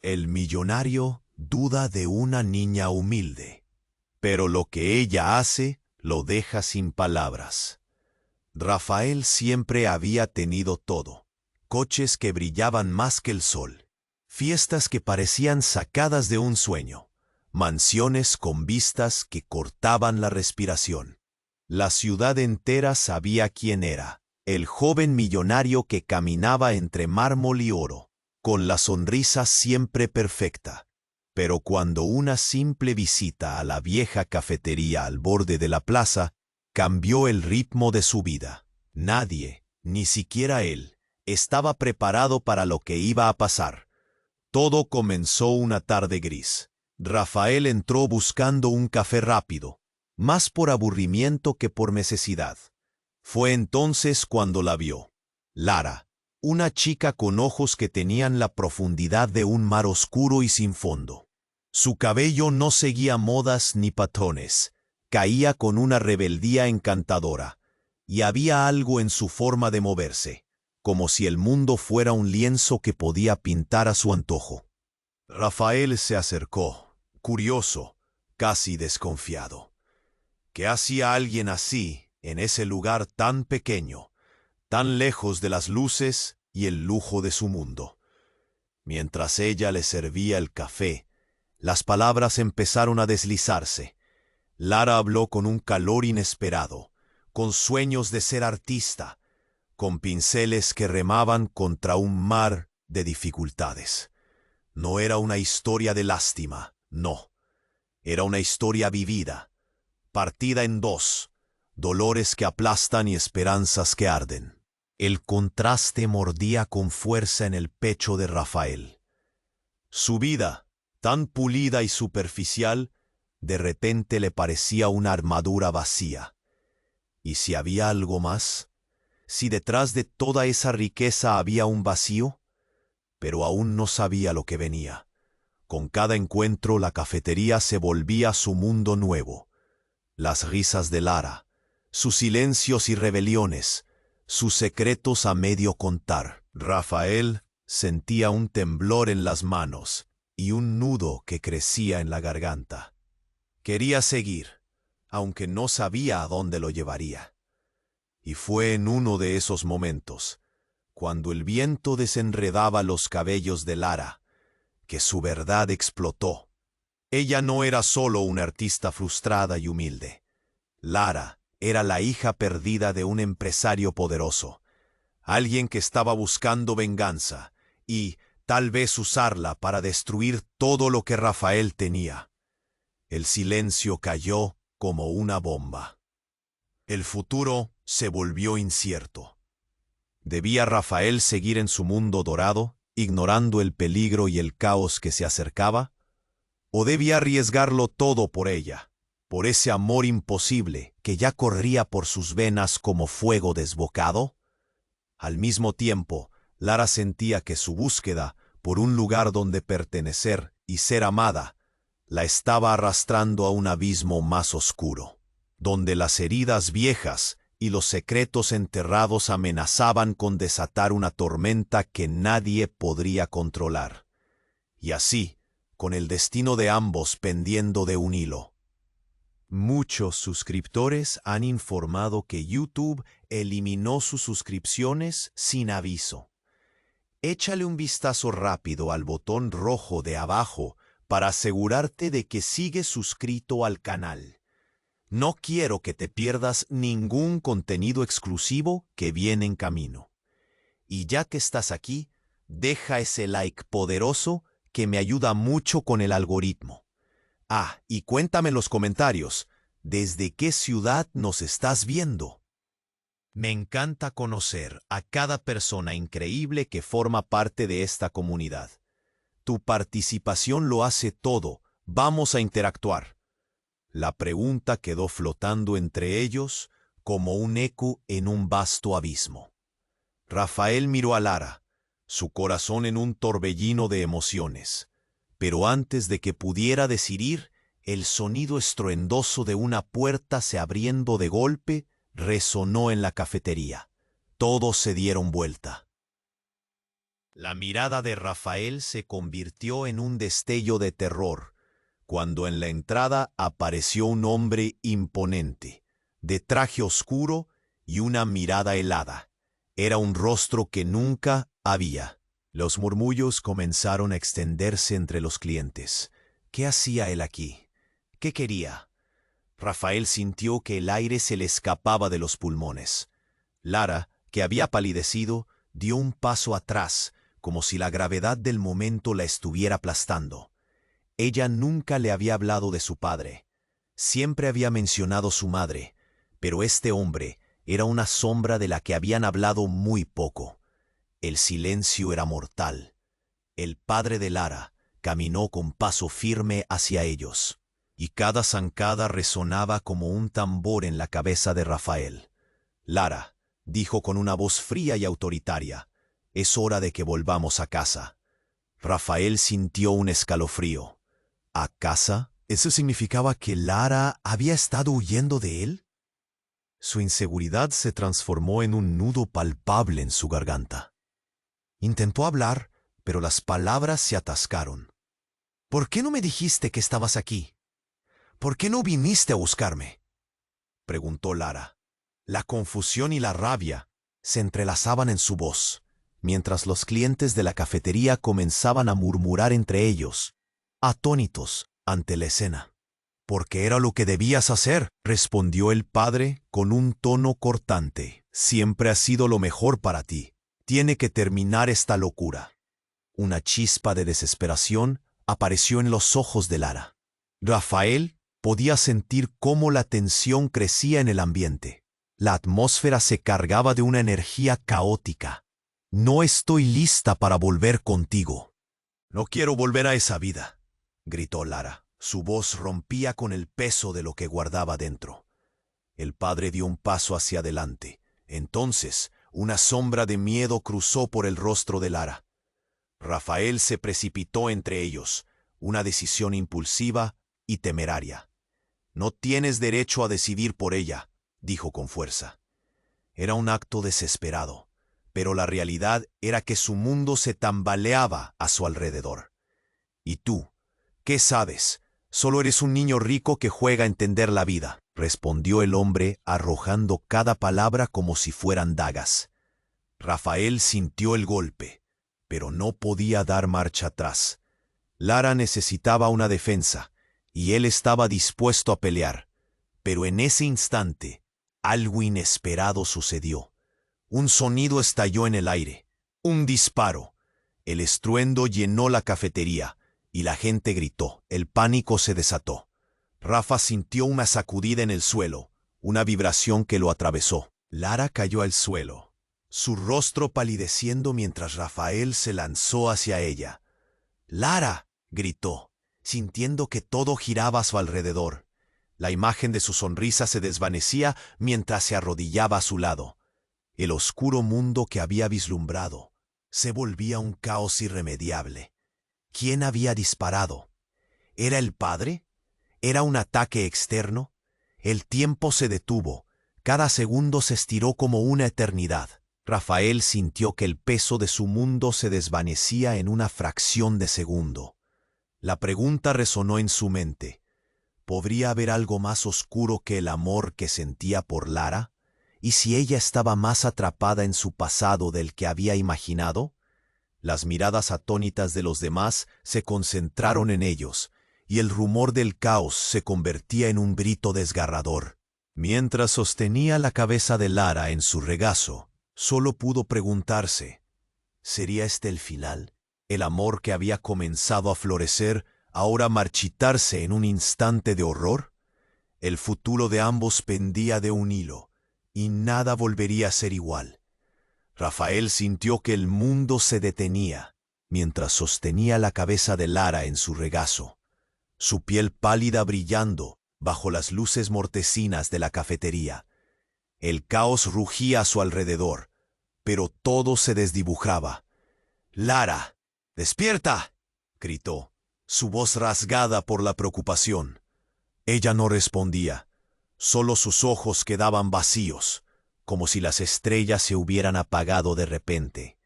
El millonario duda de una niña humilde, pero lo que ella hace lo deja sin palabras. Rafael siempre había tenido todo: coches que brillaban más que el sol, fiestas que parecían sacadas de un sueño, mansiones con vistas que cortaban la respiración. La ciudad entera sabía quién era: el joven millonario que caminaba entre mármol y oro, con la sonrisa siempre perfecta. Pero cuando una simple visita a la vieja cafetería al borde de la plaza cambió el ritmo de su vida, nadie, ni siquiera él, estaba preparado para lo que iba a pasar. Todo comenzó una tarde gris. Rafael entró buscando un café rápido, más por aburrimiento que por necesidad. Fue entonces cuando la vio. Lara, una chica con ojos que tenían la profundidad de un mar oscuro y sin fondo. Su cabello no seguía modas ni patrones, caía con una rebeldía encantadora, y había algo en su forma de moverse, como si el mundo fuera un lienzo que podía pintar a su antojo. Rafael se acercó, curioso, casi desconfiado. ¿Qué hacía alguien así en ese lugar tan pequeño, tan lejos de las luces y el lujo de su mundo? Mientras ella le servía el café, las palabras empezaron a deslizarse. Lara habló con un calor inesperado, con sueños de ser artista, con pinceles que remaban contra un mar de dificultades. No era una historia de lástima, no. Era una historia vivida, partida en dos, dolores que aplastan y esperanzas que arden. El contraste mordía con fuerza en el pecho de Rafael. Su vida, tan pulida y superficial, de repente le parecía una armadura vacía. ¿Y si había algo más? ¿Si detrás de toda esa riqueza había un vacío? Pero aún no sabía lo que venía. Con cada encuentro la cafetería se volvía su mundo nuevo. Las risas de Lara, sus silencios y rebeliones, sus secretos a medio contar. Rafael sentía un temblor en las manos y un nudo que crecía en la garganta. Quería seguir, aunque no sabía a dónde lo llevaría. Y fue en uno de esos momentos, cuando el viento desenredaba los cabellos de Lara, que su verdad explotó. Ella no era solo una artista frustrada y humilde. Lara era la hija perdida de un empresario poderoso, alguien que estaba buscando venganza y, tal vez, usarla para destruir todo lo que Rafael tenía. El silencio cayó como una bomba. El futuro se volvió incierto. ¿Debía Rafael seguir en su mundo dorado, ignorando el peligro y el caos que se acercaba? ¿O debía arriesgarlo todo por ella, por ese amor imposible que ya corría por sus venas como fuego desbocado? Al mismo tiempo, Lara sentía que su búsqueda por un lugar donde pertenecer y ser amada la estaba arrastrando a un abismo más oscuro, donde las heridas viejas y los secretos enterrados amenazaban con desatar una tormenta que nadie podría controlar. Y así, con el destino de ambos pendiendo de un hilo. Muchos suscriptores han informado que YouTube eliminó sus suscripciones sin aviso. Échale un vistazo rápido al botón rojo de abajo para asegurarte de que sigues suscrito al canal. No quiero que te pierdas ningún contenido exclusivo que viene en camino. Y ya que estás aquí, deja ese like poderoso que me ayuda mucho con el algoritmo. Ah, y cuéntame en los comentarios, ¿desde qué ciudad nos estás viendo? Me encanta conocer a cada persona increíble que forma parte de esta comunidad. Tu participación lo hace todo. Vamos a interactuar. La pregunta quedó flotando entre ellos como un eco en un vasto abismo. Rafael miró a Lara, su corazón en un torbellino de emociones. Pero antes de que pudiera decidir, el sonido estruendoso de una puerta se abriendo de golpe resonó en la cafetería. Todos se dieron vuelta. La mirada de Rafael se convirtió en un destello de terror, cuando en la entrada apareció un hombre imponente, de traje oscuro y una mirada helada. Era un rostro que nunca había. Los murmullos comenzaron a extenderse entre los clientes. ¿Qué hacía él aquí? ¿Qué quería? Rafael sintió que el aire se le escapaba de los pulmones. Lara, que había palidecido, dio un paso atrás, como si la gravedad del momento la estuviera aplastando. Ella nunca le había hablado de su padre. Siempre había mencionado su madre, pero este hombre era una sombra de la que habían hablado muy poco. El silencio era mortal. El padre de Lara caminó con paso firme hacia ellos, y cada zancada resonaba como un tambor en la cabeza de Rafael. «Lara», dijo con una voz fría y autoritaria, «es hora de que volvamos a casa». Rafael sintió un escalofrío. ¿A casa? ¿Eso significaba que Lara había estado huyendo de él? Su inseguridad se transformó en un nudo palpable en su garganta. Intentó hablar, pero las palabras se atascaron. «¿Por qué no me dijiste que estabas aquí? ¿Por qué no viniste a buscarme?», preguntó Lara. La confusión y la rabia se entrelazaban en su voz, mientras los clientes de la cafetería comenzaban a murmurar entre ellos, atónitos ante la escena. «Porque era lo que debías hacer», respondió el padre con un tono cortante. «Siempre ha sido lo mejor para ti. Tiene que terminar esta locura». Una chispa de desesperación apareció en los ojos de Lara. Rafael podía sentir cómo la tensión crecía en el ambiente. La atmósfera se cargaba de una energía caótica. «No estoy lista para volver contigo». «No quiero volver a esa vida», gritó Lara. Su voz rompía con el peso de lo que guardaba dentro. El padre dio un paso hacia adelante. Entonces, una sombra de miedo cruzó por el rostro de Lara. Rafael se precipitó entre ellos, una decisión impulsiva y temeraria. «No tienes derecho a decidir por ella», dijo con fuerza. Era un acto desesperado, pero la realidad era que su mundo se tambaleaba a su alrededor. «¿Y tú? ¿Qué sabes? Solo eres un niño rico que juega a entender la vida», respondió el hombre arrojando cada palabra como si fueran dagas. Rafael sintió el golpe, pero no podía dar marcha atrás. Lara necesitaba una defensa, y él estaba dispuesto a pelear. Pero en ese instante, algo inesperado sucedió. Un sonido estalló en el aire. Un disparo. El estruendo llenó la cafetería, y la gente gritó. El pánico se desató. Rafa sintió una sacudida en el suelo, una vibración que lo atravesó. Lara cayó al suelo, su rostro palideciendo mientras Rafael se lanzó hacia ella. «¡Lara!», gritó, sintiendo que todo giraba a su alrededor. La imagen de su sonrisa se desvanecía mientras se arrodillaba a su lado. El oscuro mundo que había vislumbrado se volvía un caos irremediable. ¿Quién había disparado? ¿Era el padre? ¿Era un ataque externo? El tiempo se detuvo. Cada segundo se estiró como una eternidad. Rafael sintió que el peso de su mundo se desvanecía en una fracción de segundo. La pregunta resonó en su mente. ¿Podría haber algo más oscuro que el amor que sentía por Lara? ¿Y si ella estaba más atrapada en su pasado del que había imaginado? Las miradas atónitas de los demás se concentraron en ellos, y el rumor del caos se convertía en un grito desgarrador. Mientras sostenía la cabeza de Lara en su regazo, solo pudo preguntarse, ¿sería este el final? El amor que había comenzado a florecer, ahora marchitarse en un instante de horror. El futuro de ambos pendía de un hilo, y nada volvería a ser igual. Rafael sintió que el mundo se detenía, mientras sostenía la cabeza de Lara en su regazo, su piel pálida brillando bajo las luces mortecinas de la cafetería. El caos rugía a su alrededor, pero todo se desdibujaba. «¡Lara! ¡Despierta!», gritó, su voz rasgada por la preocupación. Ella no respondía, solo sus ojos quedaban vacíos, como si las estrellas se hubieran apagado de repente.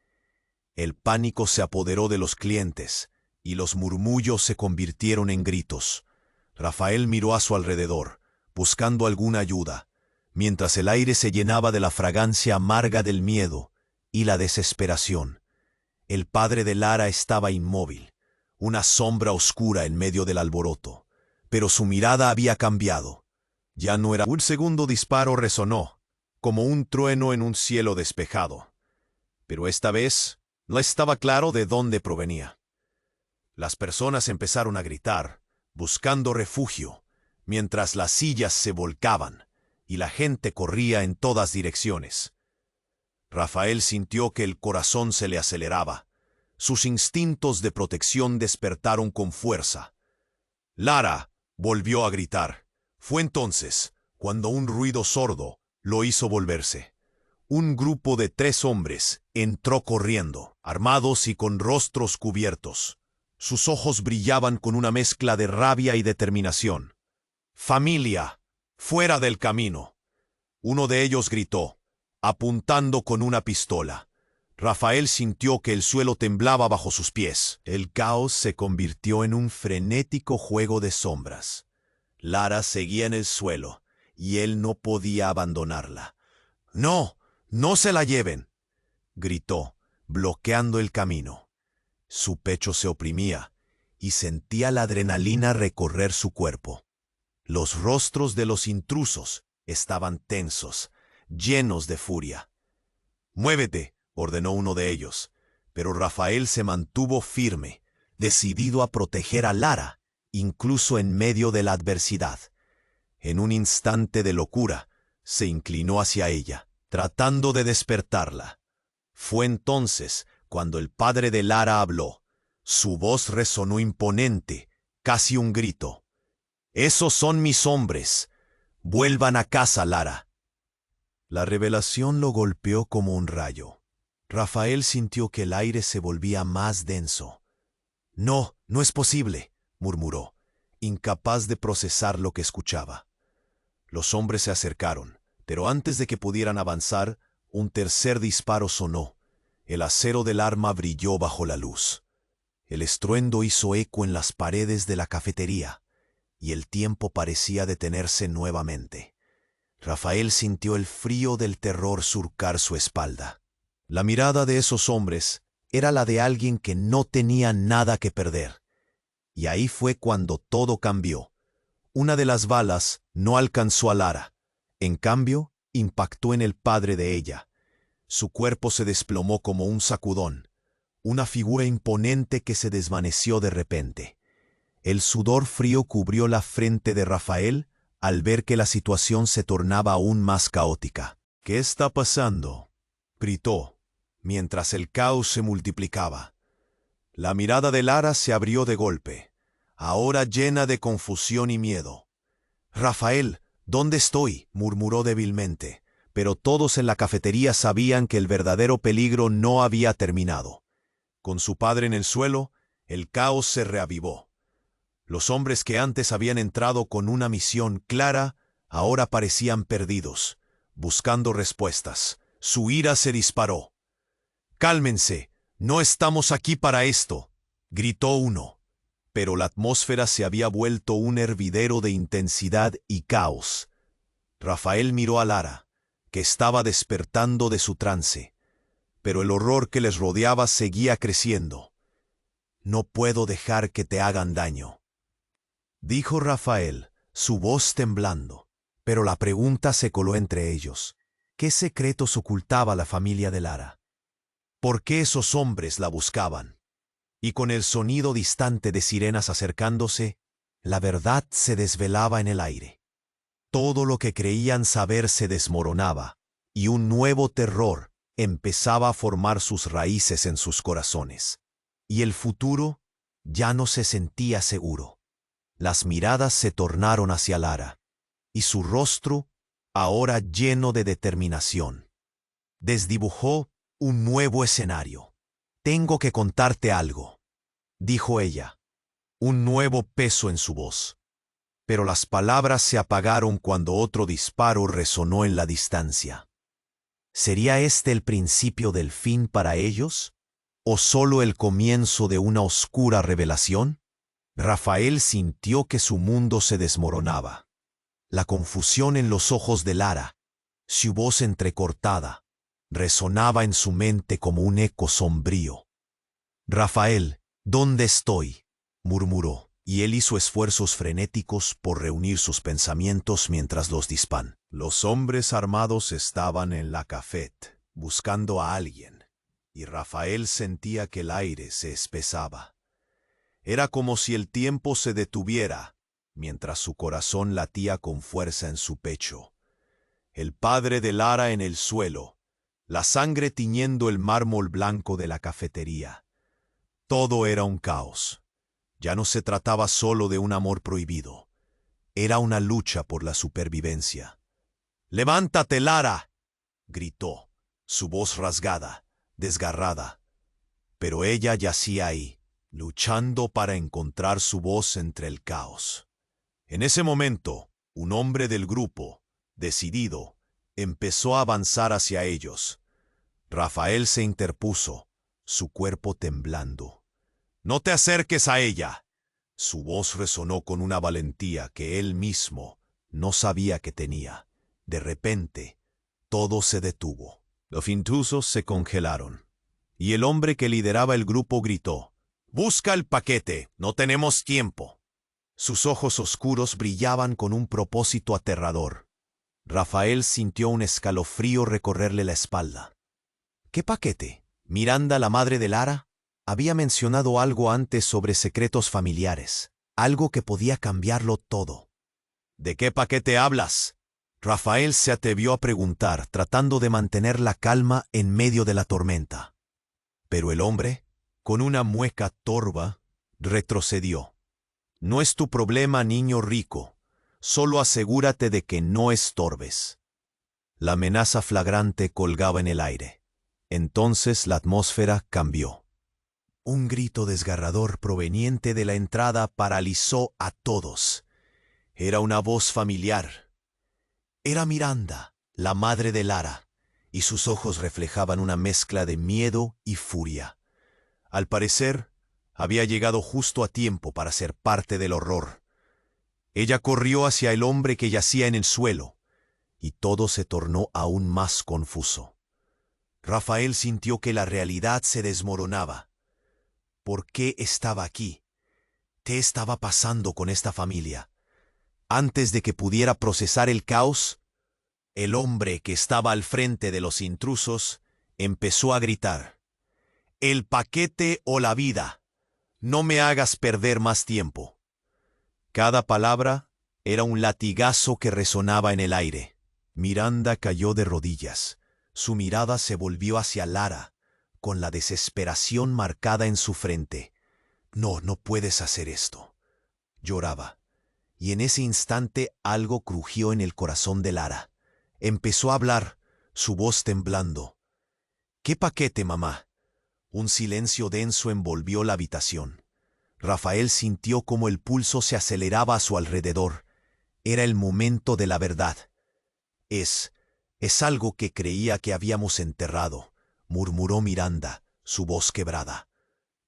El pánico se apoderó de los clientes, y los murmullos se convirtieron en gritos. Rafael miró a su alrededor, buscando alguna ayuda, mientras el aire se llenaba de la fragancia amarga del miedo y la desesperación. El padre de Lara estaba inmóvil, una sombra oscura en medio del alboroto, pero su mirada había cambiado. Ya no era. Un segundo disparo resonó, como un trueno en un cielo despejado. Pero esta vez no estaba claro de dónde provenía. Las personas empezaron a gritar, buscando refugio, mientras las sillas se volcaban y la gente corría en todas direcciones. Rafael sintió que el corazón se le aceleraba. Sus instintos de protección despertaron con fuerza. «¡Lara!», volvió a gritar. Fue entonces cuando un ruido sordo lo hizo volverse. Un grupo de 3 hombres entró corriendo, armados y con rostros cubiertos. Sus ojos brillaban con una mezcla de rabia y determinación. «¡Familia! ¡Fuera del camino!», uno de ellos gritó, apuntando con una pistola. Rafael sintió que el suelo temblaba bajo sus pies. El caos se convirtió en un frenético juego de sombras. Lara seguía en el suelo, y él no podía abandonarla. «¡No! ¡No se la lleven!», gritó, bloqueando el camino. Su pecho se oprimía, y sentía la adrenalina recorrer su cuerpo. Los rostros de los intrusos estaban tensos, llenos de furia. «¡Muévete!», ordenó uno de ellos, pero Rafael se mantuvo firme, decidido a proteger a Lara, incluso en medio de la adversidad. En un instante de locura, se inclinó hacia ella, tratando de despertarla. Fue entonces cuando el padre de Lara habló. Su voz resonó imponente, casi un grito. «¡Esos son mis hombres! ¡Vuelvan a casa, Lara!». La revelación lo golpeó como un rayo. Rafael sintió que el aire se volvía más denso. «No, no es posible», murmuró, incapaz de procesar lo que escuchaba. Los hombres se acercaron, pero antes de que pudieran avanzar, un tercer disparo sonó. El acero del arma brilló bajo la luz. El estruendo hizo eco en las paredes de la cafetería, y el tiempo parecía detenerse nuevamente. Rafael sintió el frío del terror surcar su espalda. La mirada de esos hombres era la de alguien que no tenía nada que perder. Y ahí fue cuando todo cambió. Una de las balas no alcanzó a Lara. En cambio, impactó en el padre de ella. Su cuerpo se desplomó como un sacudón, una figura imponente que se desvaneció de repente. El sudor frío cubrió la frente de Rafael al ver que la situación se tornaba aún más caótica. «¿Qué está pasando?», gritó, mientras el caos se multiplicaba. La mirada de Lara se abrió de golpe, ahora llena de confusión y miedo. «Rafael, ¿dónde estoy?», murmuró débilmente, pero todos en la cafetería sabían que el verdadero peligro no había terminado. Con su padre en el suelo, el caos se reavivó. Los hombres que antes habían entrado con una misión clara, ahora parecían perdidos, buscando respuestas. Su ira se disparó. «¡Cálmense! ¡No estamos aquí para esto!», gritó uno. Pero la atmósfera se había vuelto un hervidero de intensidad y caos. Rafael miró a Lara, que estaba despertando de su trance, pero el horror que les rodeaba seguía creciendo. «No puedo dejar que te hagan daño», dijo Rafael, su voz temblando. Pero la pregunta se coló entre ellos. ¿Qué secretos ocultaba la familia de Lara? ¿Por qué esos hombres la buscaban? Y con el sonido distante de sirenas acercándose, la verdad se desvelaba en el aire. Todo lo que creían saber se desmoronaba, y un nuevo terror empezaba a formar sus raíces en sus corazones. Y el futuro ya no se sentía seguro. Las miradas se tornaron hacia Lara, y su rostro, ahora lleno de determinación, desdibujó un nuevo escenario. «Tengo que contarte algo», dijo ella, un nuevo peso en su voz. Pero las palabras se apagaron cuando otro disparo resonó en la distancia. ¿Sería este el principio del fin para ellos? ¿O solo el comienzo de una oscura revelación? Rafael sintió que su mundo se desmoronaba. La confusión en los ojos de Lara, su voz entrecortada, resonaba en su mente como un eco sombrío. «Rafael, ¿dónde estoy?», murmuró, y él hizo esfuerzos frenéticos por reunir sus pensamientos mientras los dispan. Los hombres armados estaban en la cafet, buscando a alguien, y Rafael sentía que el aire se espesaba. Era como si el tiempo se detuviera, mientras su corazón latía con fuerza en su pecho. El padre de Lara en el suelo, la sangre tiñendo el mármol blanco de la cafetería. Todo era un caos. Ya no se trataba solo de un amor prohibido. Era una lucha por la supervivencia. «¡Levántate, Lara!», gritó, su voz rasgada, desgarrada. Pero ella yacía ahí, luchando para encontrar su voz entre el caos. En ese momento, un hombre del grupo, decidido, empezó a avanzar hacia ellos. Rafael se interpuso, su cuerpo temblando. «¡No te acerques a ella!». Su voz resonó con una valentía que él mismo no sabía que tenía. De repente, todo se detuvo. Los intrusos se congelaron, y el hombre que lideraba el grupo gritó: «¡Busca el paquete! ¡No tenemos tiempo!». Sus ojos oscuros brillaban con un propósito aterrador. Rafael sintió un escalofrío recorrerle la espalda. «¿Qué paquete?». Miranda, la madre de Lara, había mencionado algo antes sobre secretos familiares, algo que podía cambiarlo todo. «¿De qué paquete hablas?». Rafael se atrevió a preguntar, tratando de mantener la calma en medio de la tormenta. Pero el hombre, con una mueca torva, retrocedió. «No es tu problema, niño rico. Solo asegúrate de que no estorbes». La amenaza flagrante colgaba en el aire. Entonces la atmósfera cambió. Un grito desgarrador proveniente de la entrada paralizó a todos. Era una voz familiar. Era Miranda, la madre de Lara, y sus ojos reflejaban una mezcla de miedo y furia. Al parecer, había llegado justo a tiempo para ser parte del horror. Ella corrió hacia el hombre que yacía en el suelo, y todo se tornó aún más confuso. Rafael sintió que la realidad se desmoronaba. ¿Por qué estaba aquí? ¿Qué estaba pasando con esta familia? Antes de que pudiera procesar el caos, el hombre que estaba al frente de los intrusos empezó a gritar: «¡El paquete o la vida! No me hagas perder más tiempo». Cada palabra era un latigazo que resonaba en el aire. Miranda cayó de rodillas. Su mirada se volvió hacia Lara, con la desesperación marcada en su frente. «No, no puedes hacer esto», lloraba. Y en ese instante algo crujió en el corazón de Lara. Empezó a hablar, su voz temblando. «¿Qué paquete, mamá?». Un silencio denso envolvió la habitación. Rafael sintió como el pulso se aceleraba a su alrededor. Era el momento de la verdad. Es algo que creía que habíamos enterrado», murmuró Miranda, su voz quebrada.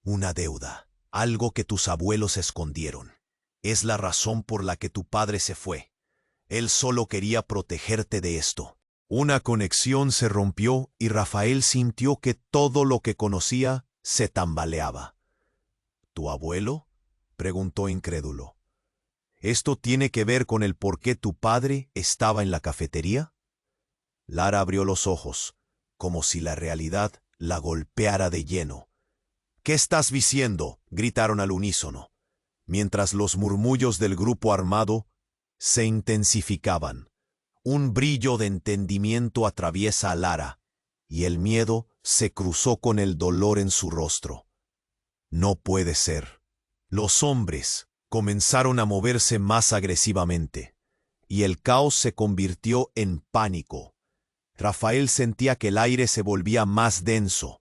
«Una deuda, algo que tus abuelos escondieron. Es la razón por la que tu padre se fue. Él solo quería protegerte de esto». Una conexión se rompió y Rafael sintió que todo lo que conocía se tambaleaba. «¿Tu abuelo?», preguntó incrédulo. «¿Esto tiene que ver con el por qué tu padre estaba en la cafetería?». Lara abrió los ojos, como si la realidad la golpeara de lleno. «¿Qué estás diciendo?», gritaron al unísono, mientras los murmullos del grupo armado se intensificaban. Un brillo de entendimiento atraviesa a Lara, y el miedo se cruzó con el dolor en su rostro. «No puede ser». Los hombres comenzaron a moverse más agresivamente, y el caos se convirtió en pánico. Rafael sentía que el aire se volvía más denso.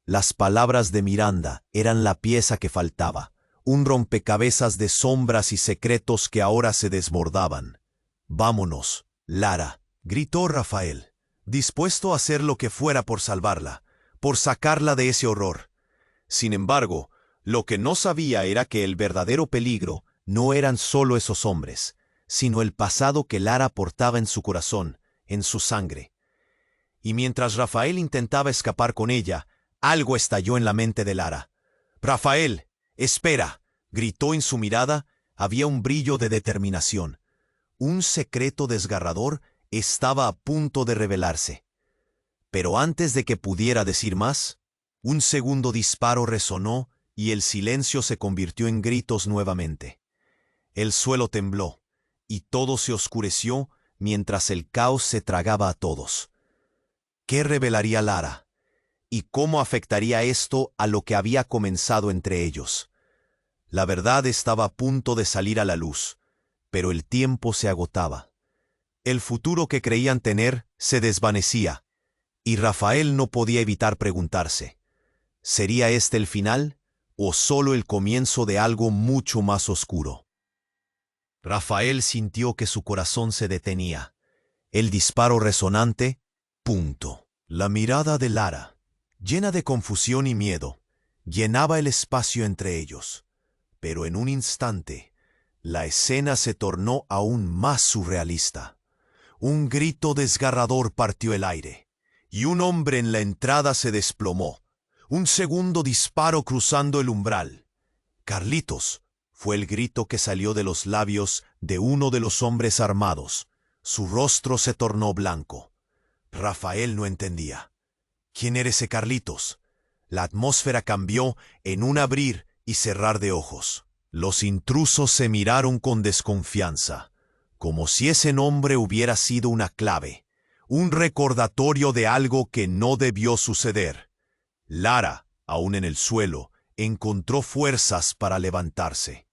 Las palabras de Miranda eran la pieza que faltaba, un rompecabezas de sombras y secretos que ahora se desbordaban. «Vámonos, Lara», gritó Rafael, dispuesto a hacer lo que fuera por salvarla, por sacarla de ese horror. Sin embargo, lo que no sabía era que el verdadero peligro no eran solo esos hombres, sino el pasado que Lara portaba en su corazón, en su sangre. Y mientras Rafael intentaba escapar con ella, algo estalló en la mente de Lara. «Rafael, espera», gritó. En su mirada había un brillo de determinación. Un secreto desgarrador estaba a punto de revelarse. Pero antes de que pudiera decir más, un segundo disparo resonó y el silencio se convirtió en gritos nuevamente. El suelo tembló y todo se oscureció mientras el caos se tragaba a todos. ¿Qué revelaría Lara? ¿Y cómo afectaría esto a lo que había comenzado entre ellos? La verdad estaba a punto de salir a la luz, pero el tiempo se agotaba. El futuro que creían tener se desvanecía, y Rafael no podía evitar preguntarse, ¿sería este el final o solo el comienzo de algo mucho más oscuro? Rafael sintió que su corazón se detenía. El disparo resonante, punto. La mirada de Lara, llena de confusión y miedo, llenaba el espacio entre ellos. Pero en un instante, la escena se tornó aún más surrealista. Un grito desgarrador partió el aire, y un hombre en la entrada se desplomó. Un segundo disparo cruzando el umbral. «Carlitos», fue el grito que salió de los labios de uno de los hombres armados. Su rostro se tornó blanco. Rafael no entendía. ¿Quién era ese Carlitos? La atmósfera cambió en un abrir y cerrar de ojos. Los intrusos se miraron con desconfianza, como si ese nombre hubiera sido una clave, un recordatorio de algo que no debió suceder. Lara, aún en el suelo, encontró fuerzas para levantarse.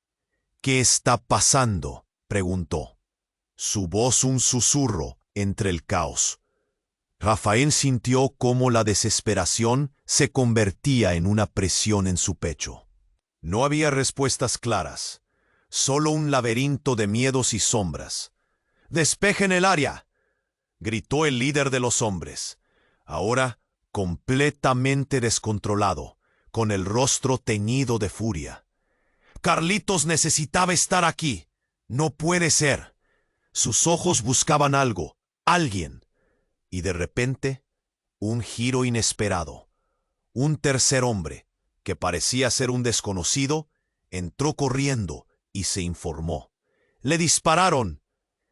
«¿Qué está pasando?», preguntó. Su voz un susurro entre el caos. Rafael sintió cómo la desesperación se convertía en una presión en su pecho. No había respuestas claras, solo un laberinto de miedos y sombras. «¡Despejen el área!», gritó el líder de los hombres, ahora completamente descontrolado, con el rostro teñido de furia. «Carlitos necesitaba estar aquí. No puede ser». Sus ojos buscaban algo, alguien. Y de repente, un giro inesperado. Un tercer hombre, que parecía ser un desconocido, entró corriendo y se informó. «¡Le dispararon!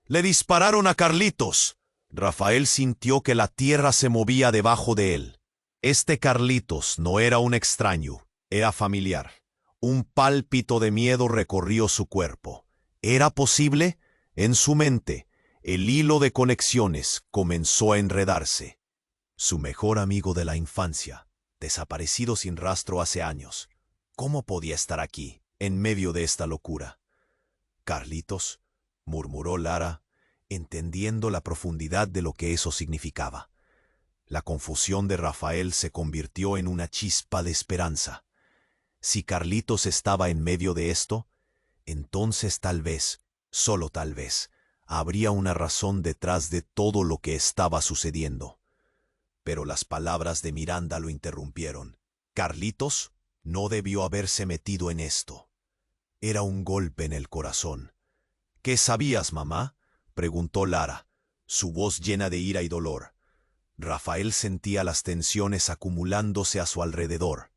¡Le dispararon a Carlitos!». Rafael sintió que la tierra se movía debajo de él. Este Carlitos no era un extraño, era familiar. Un pálpito de miedo recorrió su cuerpo. ¿Era posible? En su mente, el hilo de conexiones comenzó a enredarse. Su mejor amigo de la infancia, desaparecido sin rastro hace años. ¿Cómo podía estar aquí, en medio de esta locura? «Carlitos», murmuró Lara, entendiendo la profundidad de lo que eso significaba. La confusión de Rafael se convirtió en una chispa de esperanza. Si Carlitos estaba en medio de esto, entonces tal vez, solo tal vez, habría una razón detrás de todo lo que estaba sucediendo. Pero las palabras de Miranda lo interrumpieron. Carlitos no debió haberse metido en esto. Era un golpe en el corazón. «¿Qué sabías, mamá?», preguntó Lara, su voz llena de ira y dolor. Rafael sentía las tensiones acumulándose a su alrededor,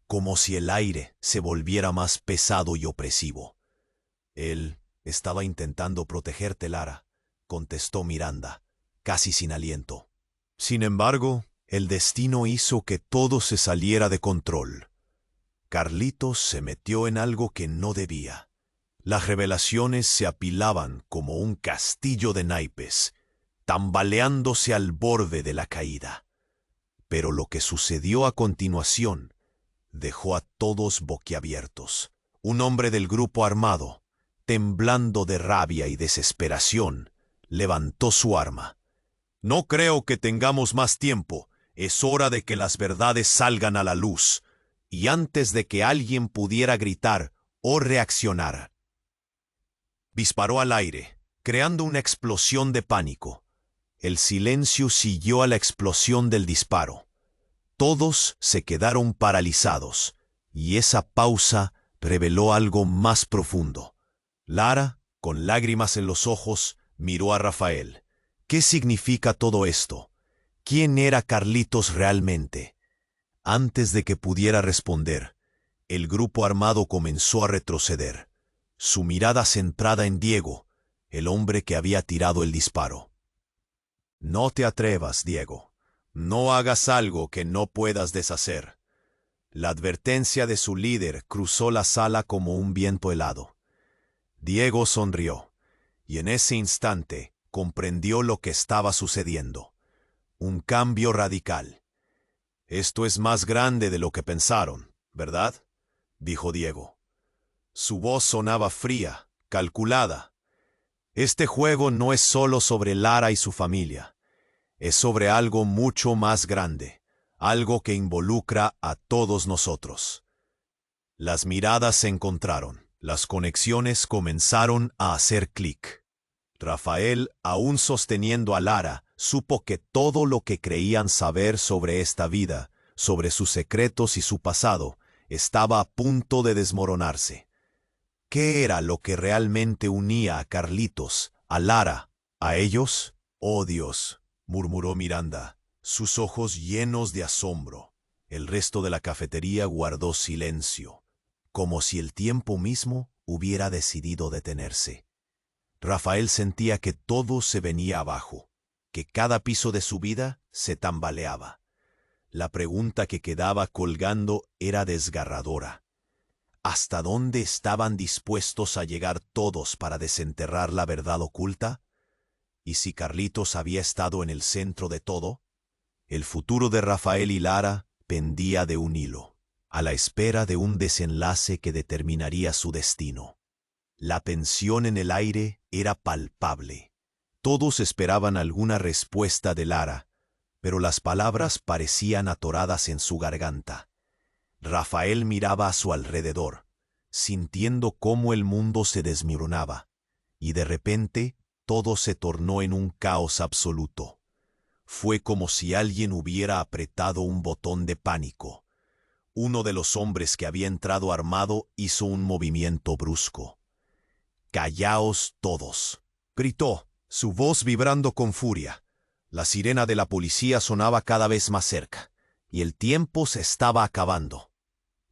como si el aire se volviera más pesado y opresivo. «Él estaba intentando protegerte, Lara», contestó Miranda, casi sin aliento. Sin embargo, el destino hizo que todo se saliera de control. Carlitos se metió en algo que no debía. Las revelaciones se apilaban como un castillo de naipes, tambaleándose al borde de la caída. Pero lo que sucedió a continuación dejó a todos boquiabiertos. Un hombre del grupo armado, temblando de rabia y desesperación, levantó su arma. «No creo que tengamos más tiempo. Es hora de que las verdades salgan a la luz». Y antes de que alguien pudiera gritar o reaccionar, disparó al aire, creando una explosión de pánico. El silencio siguió a la explosión del disparo. Todos se quedaron paralizados, y esa pausa reveló algo más profundo. Lara, con lágrimas en los ojos, miró a Rafael. ¿Qué significa todo esto? ¿Quién era Carlitos realmente? Antes de que pudiera responder, el grupo armado comenzó a retroceder, su mirada centrada en Diego, el hombre que había tirado el disparo. No te atrevas, Diego. No hagas algo que no puedas deshacer. La advertencia de su líder cruzó la sala como un viento helado. Diego sonrió, y en ese instante comprendió lo que estaba sucediendo. Un cambio radical. Esto es más grande de lo que pensaron, ¿verdad?, dijo Diego. Su voz sonaba fría, calculada. Este juego no es solo sobre Lara y su familia. Es sobre algo mucho más grande, algo que involucra a todos nosotros. Las miradas se encontraron, las conexiones comenzaron a hacer clic. Rafael, aún sosteniendo a Lara, supo que todo lo que creían saber sobre esta vida, sobre sus secretos y su pasado, estaba a punto de desmoronarse. ¿Qué era lo que realmente unía a Carlitos, a Lara, a ellos? «Oh Dios», murmuró Miranda, sus ojos llenos de asombro. El resto de la cafetería guardó silencio, como si el tiempo mismo hubiera decidido detenerse. Rafael sentía que todo se venía abajo, que cada piso de su vida se tambaleaba. La pregunta que quedaba colgando era desgarradora. ¿Hasta dónde estaban dispuestos a llegar todos para desenterrar la verdad oculta? ¿Y si Carlitos había estado en el centro de todo? El futuro de Rafael y Lara pendía de un hilo, a la espera de un desenlace que determinaría su destino. La tensión en el aire era palpable. Todos esperaban alguna respuesta de Lara, pero las palabras parecían atoradas en su garganta. Rafael miraba a su alrededor, sintiendo cómo el mundo se desmoronaba, y de repente todo se tornó en un caos absoluto. Fue como si alguien hubiera apretado un botón de pánico. Uno de los hombres que había entrado armado hizo un movimiento brusco. «¡Callaos todos!», gritó, su voz vibrando con furia. La sirena de la policía sonaba cada vez más cerca, y el tiempo se estaba acabando.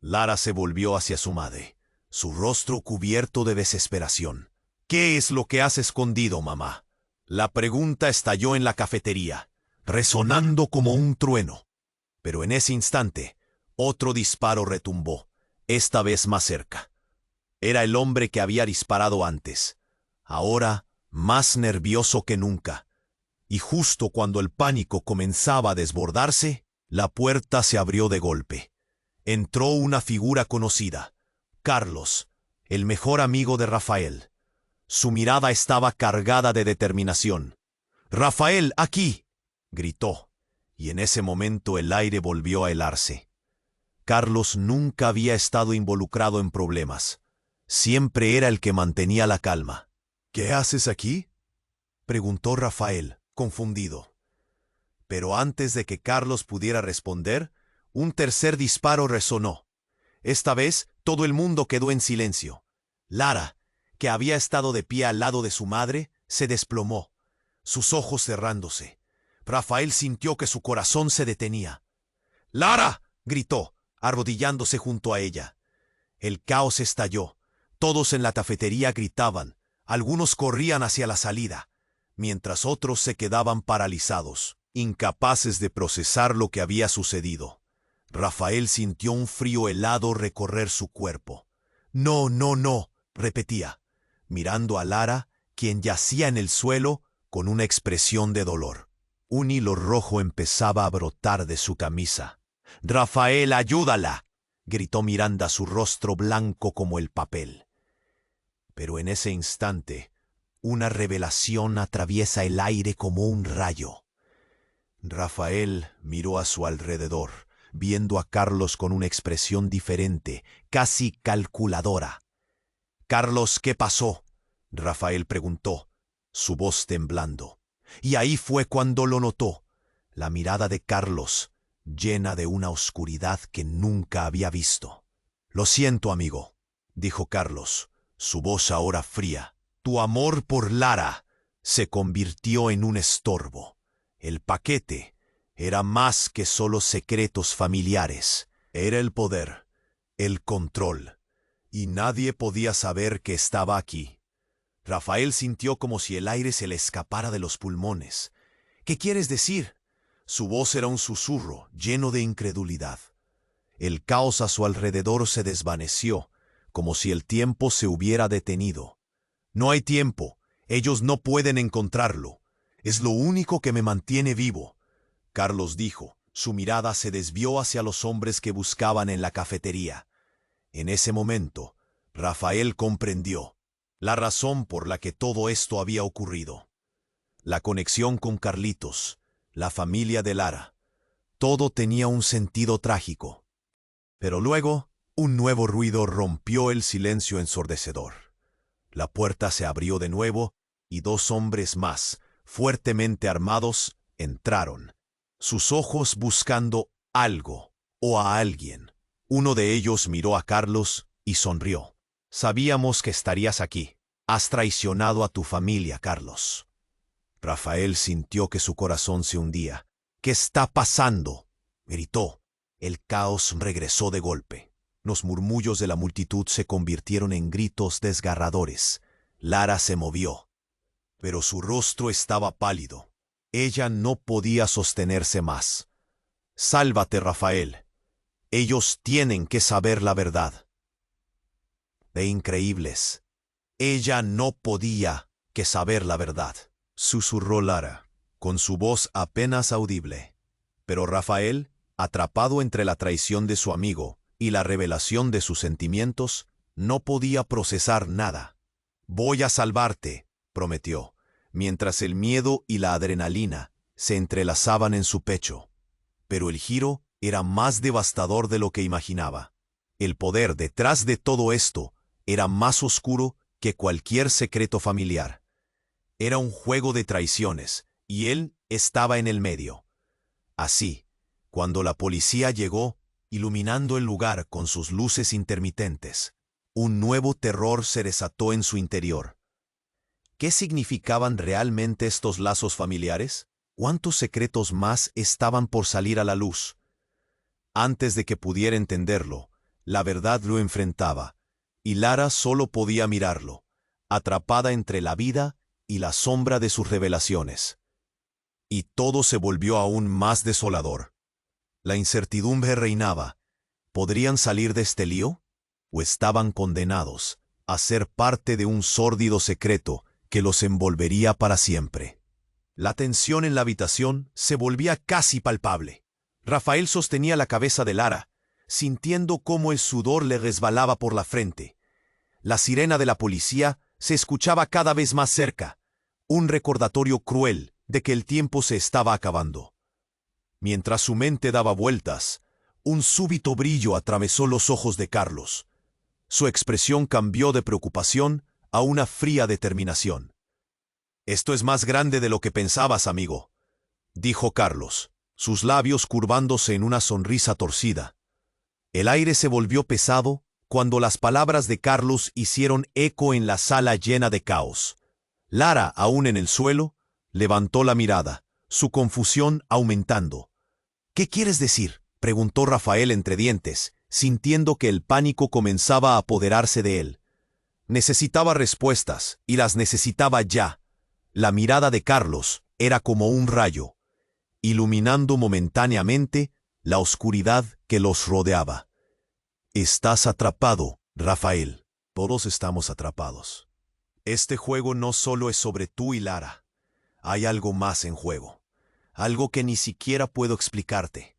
Lara se volvió hacia su madre, su rostro cubierto de desesperación. «¿Qué es lo que has escondido, mamá?». La pregunta estalló en la cafetería, resonando como un trueno. Pero en ese instante, otro disparo retumbó, esta vez más cerca. Era el hombre que había disparado antes, ahora más nervioso que nunca. Y justo cuando el pánico comenzaba a desbordarse, la puerta se abrió de golpe. Entró una figura conocida, Carlos, el mejor amigo de Rafael. Su mirada estaba cargada de determinación. «¡Rafael, aquí!», gritó, y en ese momento el aire volvió a helarse. Carlos nunca había estado involucrado en problemas. Siempre era el que mantenía la calma. «¿Qué haces aquí?», preguntó Rafael, confundido. Pero antes de que Carlos pudiera responder, un tercer disparo resonó. Esta vez todo el mundo quedó en silencio. Lara, que había estado de pie al lado de su madre, se desplomó, sus ojos cerrándose. Rafael sintió que su corazón se detenía. «¡Lara!», gritó, arrodillándose junto a ella. El caos estalló. Todos en la cafetería gritaban. Algunos corrían hacia la salida, mientras otros se quedaban paralizados, incapaces de procesar lo que había sucedido. Rafael sintió un frío helado recorrer su cuerpo. «No, no, no», repetía, mirando a Lara, quien yacía en el suelo con una expresión de dolor. Un hilo rojo empezaba a brotar de su camisa. «¡Rafael, ayúdala!», gritó Miranda, su rostro blanco como el papel. Pero en ese instante, una revelación atraviesa el aire como un rayo. Rafael miró a su alrededor, viendo a Carlos con una expresión diferente, casi calculadora. «Carlos, ¿qué pasó?», Rafael preguntó, su voz temblando. Y ahí fue cuando lo notó, la mirada de Carlos, llena de una oscuridad que nunca había visto. Lo siento, amigo, dijo Carlos, su voz ahora fría. Tu amor por Lara se convirtió en un estorbo. El paquete era más que solo secretos familiares. Era el poder, el control, y nadie podía saber que estaba aquí. Rafael sintió como si el aire se le escapara de los pulmones. ¿Qué quieres decir? Su voz era un susurro lleno de incredulidad. El caos a su alrededor se desvaneció, como si el tiempo se hubiera detenido. No hay tiempo. Ellos no pueden encontrarlo. Es lo único que me mantiene vivo. Carlos dijo. Su mirada se desvió hacia los hombres que buscaban en la cafetería. En ese momento, Rafael comprendió la razón por la que todo esto había ocurrido. La conexión con Carlitos, la familia de Lara. Todo tenía un sentido trágico. Pero luego, un nuevo ruido rompió el silencio ensordecedor. La puerta se abrió de nuevo y dos hombres más, fuertemente armados, entraron, sus ojos buscando algo o a alguien. Uno de ellos miró a Carlos y sonrió. Sabíamos que estarías aquí. Has traicionado a tu familia, Carlos. Rafael sintió que su corazón se hundía. ¿Qué está pasando?, gritó. El caos regresó de golpe. Los murmullos de la multitud se convirtieron en gritos desgarradores. Lara se movió, pero su rostro estaba pálido. Ella no podía sostenerse más. Sálvate, Rafael. Ellos tienen que saber la verdad. De increíbles. Ella no podía que saber la verdad, susurró Lara, con su voz apenas audible. Pero Rafael, atrapado entre la traición de su amigo y la revelación de sus sentimientos, no podía procesar nada. Voy a salvarte, prometió, mientras el miedo y la adrenalina se entrelazaban en su pecho. Pero el giro era más devastador de lo que imaginaba. El poder detrás de todo esto era más oscuro que cualquier secreto familiar. Era un juego de traiciones, y él estaba en el medio. Así, cuando la policía llegó, iluminando el lugar con sus luces intermitentes, un nuevo terror se desató en su interior. ¿Qué significaban realmente estos lazos familiares? ¿Cuántos secretos más estaban por salir a la luz? Antes de que pudiera entenderlo, la verdad lo enfrentaba, y Lara solo podía mirarlo, atrapada entre la vida y la sombra de sus revelaciones. Y todo se volvió aún más desolador. La incertidumbre reinaba. ¿Podrían salir de este lío? ¿O estaban condenados a ser parte de un sórdido secreto que los envolvería para siempre? La tensión en la habitación se volvía casi palpable. Rafael sostenía la cabeza de Lara, sintiendo cómo el sudor le resbalaba por la frente. La sirena de la policía se escuchaba cada vez más cerca, un recordatorio cruel de que el tiempo se estaba acabando. Mientras su mente daba vueltas, un súbito brillo atravesó los ojos de Carlos. Su expresión cambió de preocupación a una fría determinación. «Esto es más grande de lo que pensabas, amigo», dijo Carlos, sus labios curvándose en una sonrisa torcida. El aire se volvió pesado cuando las palabras de Carlos hicieron eco en la sala llena de caos. Lara, aún en el suelo, levantó la mirada, su confusión aumentando. «¿Qué quieres decir?», preguntó Rafael entre dientes, sintiendo que el pánico comenzaba a apoderarse de él. Necesitaba respuestas, y las necesitaba ya. La mirada de Carlos era como un rayo, iluminando momentáneamente la oscuridad que los rodeaba. «Estás atrapado, Rafael. Todos estamos atrapados. Este juego no solo es sobre tú y Lara. Hay algo más en juego. Algo que ni siquiera puedo explicarte».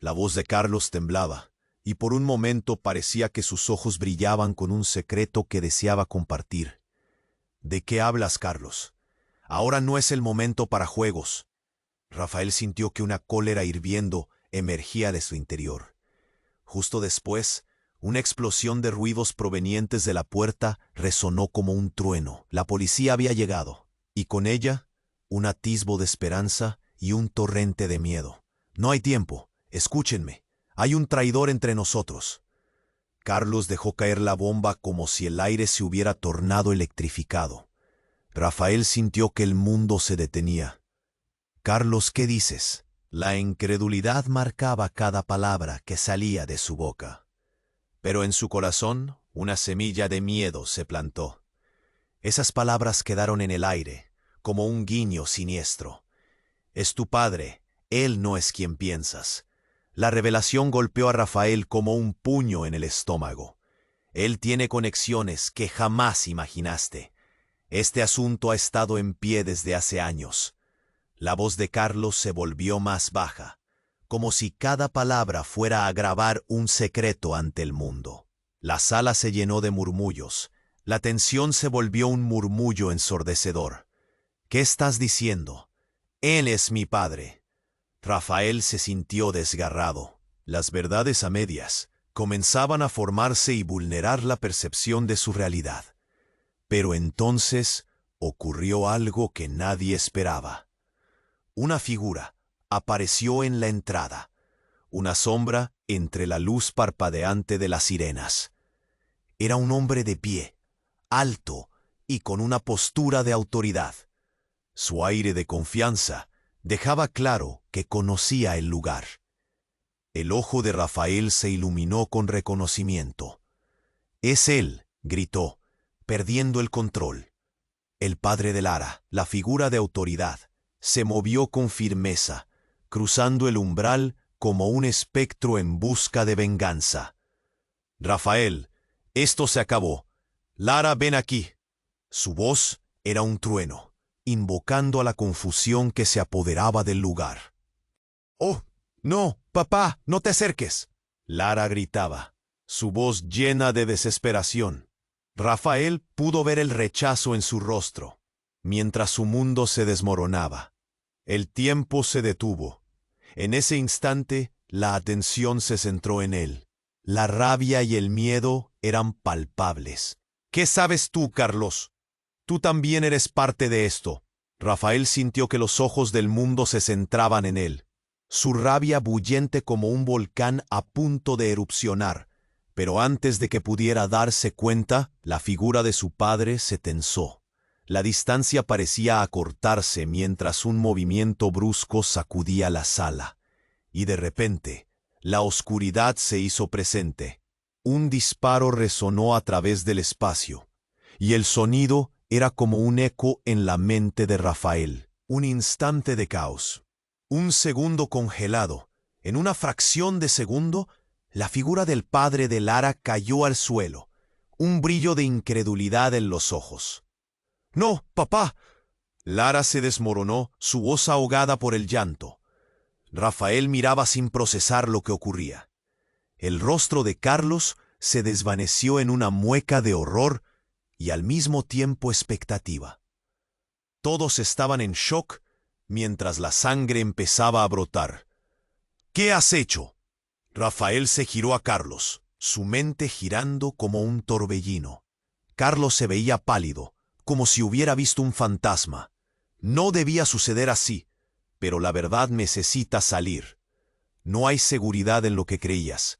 La voz de Carlos temblaba, y por un momento parecía que sus ojos brillaban con un secreto que deseaba compartir. «¿De qué hablas, Carlos? Ahora no es el momento para juegos». Rafael sintió que una cólera hirviendo emergía de su interior. Justo después, una explosión de ruidos provenientes de la puerta resonó como un trueno. La policía había llegado, y con ella, un atisbo de esperanza y un torrente de miedo. «No hay tiempo. Escúchenme. Hay un traidor entre nosotros». Carlos dejó caer la bomba como si el aire se hubiera tornado electrificado. Rafael sintió que el mundo se detenía. «Carlos, ¿qué dices?» La incredulidad marcaba cada palabra que salía de su boca. Pero en su corazón una semilla de miedo se plantó. Esas palabras quedaron en el aire, como un guiño siniestro. «Es tu padre, él no es quien piensas». La revelación golpeó a Rafael como un puño en el estómago. Él tiene conexiones que jamás imaginaste. Este asunto ha estado en pie desde hace años. La voz de Carlos se volvió más baja, como si cada palabra fuera a grabar un secreto ante el mundo. La sala se llenó de murmullos. La tensión se volvió un murmullo ensordecedor. «¿Qué estás diciendo? Él es mi padre». Rafael se sintió desgarrado. Las verdades a medias comenzaban a formarse y vulnerar la percepción de su realidad. Pero entonces ocurrió algo que nadie esperaba. Una figura apareció en la entrada, una sombra entre la luz parpadeante de las sirenas. Era un hombre de pie, alto y con una postura de autoridad. Su aire de confianza dejaba claro que conocía el lugar. El ojo de Rafael se iluminó con reconocimiento. «Es él», gritó, perdiendo el control. El padre de Lara, la figura de autoridad, se movió con firmeza, cruzando el umbral como un espectro en busca de venganza. «Rafael, esto se acabó. Lara, ven aquí». Su voz era un trueno, invocando a la confusión que se apoderaba del lugar. «¡Oh, no, papá, no te acerques!» Lara gritaba, su voz llena de desesperación. Rafael pudo ver el rechazo en su rostro, mientras su mundo se desmoronaba. El tiempo se detuvo. En ese instante, la atención se centró en él. La rabia y el miedo eran palpables. «¿Qué sabes tú, Carlos? Tú también eres parte de esto». Rafael sintió que los ojos del mundo se centraban en él. Su rabia bullente como un volcán a punto de erupcionar. Pero antes de que pudiera darse cuenta, la figura de su padre se tensó. La distancia parecía acortarse mientras un movimiento brusco sacudía la sala. Y de repente, la oscuridad se hizo presente. Un disparo resonó a través del espacio, y el sonido era como un eco en la mente de Rafael. Un instante de caos. Un segundo congelado. En una fracción de segundo, la figura del padre de Lara cayó al suelo, un brillo de incredulidad en los ojos. «¡No, papá!» Lara se desmoronó, su voz ahogada por el llanto. Rafael miraba sin procesar lo que ocurría. El rostro de Carlos se desvaneció en una mueca de horror y al mismo tiempo expectativa. Todos estaban en shock mientras la sangre empezaba a brotar. «¿Qué has hecho?» Rafael se giró a Carlos, su mente girando como un torbellino. Carlos se veía pálido, como si hubiera visto un fantasma. No debía suceder así, pero la verdad necesita salir. No hay seguridad en lo que creías.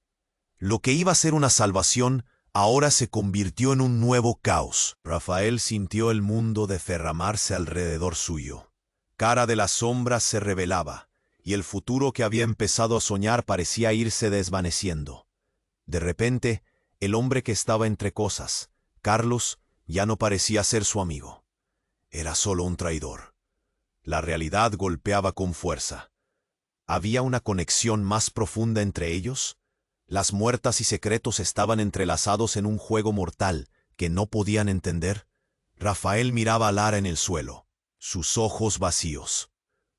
Lo que iba a ser una salvación ahora se convirtió en un nuevo caos. Rafael sintió el mundo derramarse alrededor suyo. Cara de la sombra se revelaba, y el futuro que había empezado a soñar parecía irse desvaneciendo. De repente, el hombre que estaba entre cosas, Carlos, ya no parecía ser su amigo. Era solo un traidor. La realidad golpeaba con fuerza. ¿Había una conexión más profunda entre ellos? Las muertas y secretos estaban entrelazados en un juego mortal que no podían entender. Rafael miraba a Lara en el suelo, sus ojos vacíos.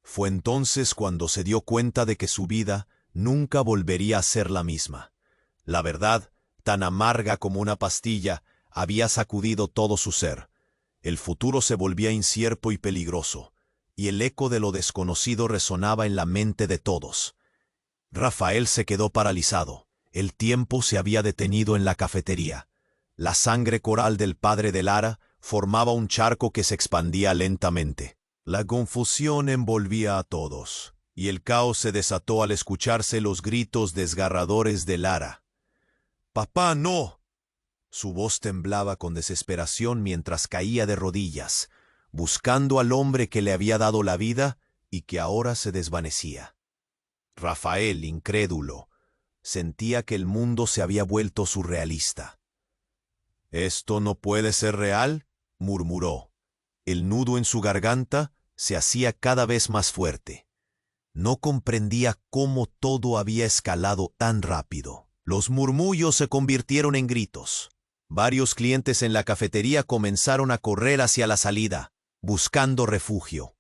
Fue entonces cuando se dio cuenta de que su vida nunca volvería a ser la misma. La verdad, tan amarga como una pastilla, había sacudido todo su ser. El futuro se volvía incierto y peligroso, y el eco de lo desconocido resonaba en la mente de todos. Rafael se quedó paralizado. El tiempo se había detenido en la cafetería. La sangre coral del padre de Lara formaba un charco que se expandía lentamente. La confusión envolvía a todos, y el caos se desató al escucharse los gritos desgarradores de Lara. «Papá, no». Su voz temblaba con desesperación mientras caía de rodillas, buscando al hombre que le había dado la vida y que ahora se desvanecía. Rafael, incrédulo, sentía que el mundo se había vuelto surrealista. «¿Esto no puede ser real?», murmuró. El nudo en su garganta se hacía cada vez más fuerte. No comprendía cómo todo había escalado tan rápido. Los murmullos se convirtieron en gritos. Varios clientes en la cafetería comenzaron a correr hacia la salida, buscando refugio.